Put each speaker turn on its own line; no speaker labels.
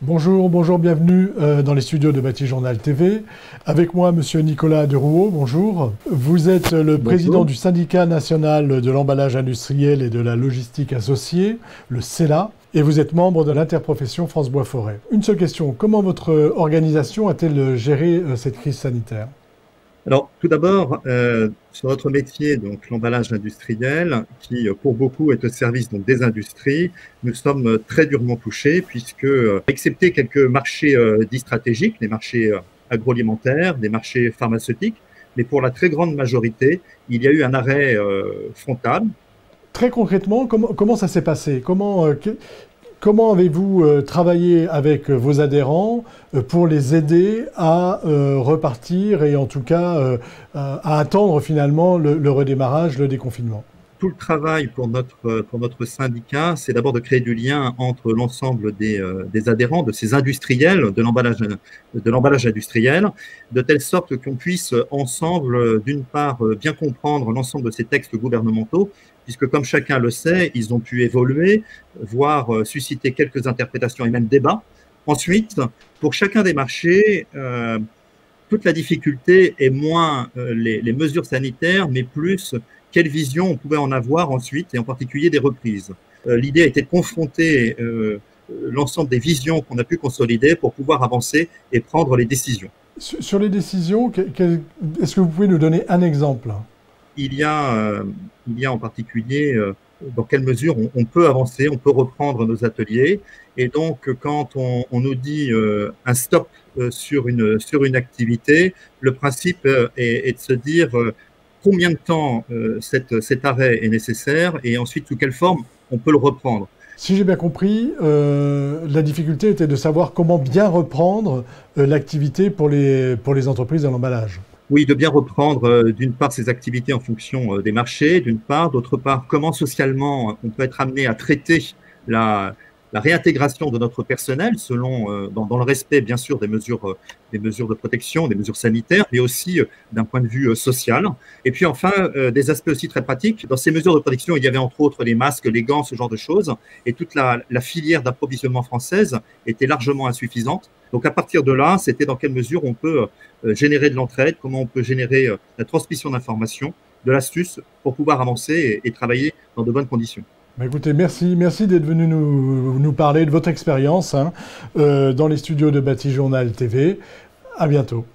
Bonjour, bonjour, bienvenue dans les studios de Batijournal TV. Avec moi, monsieur Nicolas Derouault, bonjour. Vous êtes le président du syndicat national de l'emballage industriel et de la logistique associée, le CELA, et vous êtes membre de l'interprofession France Bois Forêt. Une seule question, comment votre organisation a-t-elle géré cette crise sanitaire ?
Alors, tout d'abord, sur notre métier, donc l'emballage industriel, qui pour beaucoup est au service donc, des industries, nous sommes très durement touchés puisque, excepté quelques marchés dits stratégiques, les marchés agroalimentaires, des marchés pharmaceutiques, mais pour la très grande majorité, il y a eu un arrêt frontal.
Très concrètement, comment ça s'est passé ? Comment avez-vous travaillé avec vos adhérents pour les aider à repartir et en tout cas à attendre finalement le redémarrage, le déconfinement ?
Tout le travail pour notre syndicat, c'est d'abord de créer du lien entre l'ensemble des adhérents, de ces industriels, de l'emballage industriel, de telle sorte qu'on puisse ensemble, d'une part, bien comprendre l'ensemble de ces textes gouvernementaux, puisque comme chacun le sait, ils ont pu évoluer, voire susciter quelques interprétations et même débats. Ensuite, pour chacun des marchés, toute la difficulté est moins les mesures sanitaires, mais plus quelle vision on pouvait en avoir ensuite, et en particulier des reprises. L'idée a été de confronter l'ensemble des visions qu'on a pu consolider pour pouvoir avancer et prendre les décisions.
Sur les décisions, est-ce que vous pouvez nous donner un exemple ?
Il y a en particulier dans quelle mesure on peut avancer, on peut reprendre nos ateliers. Et donc, quand on nous dit un stop sur une activité, le principe est de se dire combien de temps cet arrêt est nécessaire et ensuite sous quelle forme on peut le reprendre.
Si j'ai bien compris, la difficulté était de savoir comment bien reprendre l'activité pour les entreprises de l'emballage.
Oui, de bien reprendre d'une part ces activités en fonction des marchés, d'une part, d'autre part, comment socialement on peut être amené à traiter la réintégration de notre personnel selon, dans le respect bien sûr des mesures de protection, des mesures sanitaires, mais aussi d'un point de vue social. Et puis enfin, des aspects aussi très pratiques. Dans ces mesures de protection, il y avait entre autres les masques, les gants, ce genre de choses. Et toute la filière d'approvisionnement française était largement insuffisante. Donc à partir de là, c'était dans quelle mesure on peut générer de l'entraide, comment on peut générer la transmission d'informations, de l'astuce pour pouvoir avancer et travailler dans de bonnes conditions.
Bah écoutez, merci d'être venu nous parler de votre expérience dans les studios de Batijournal TV. À bientôt.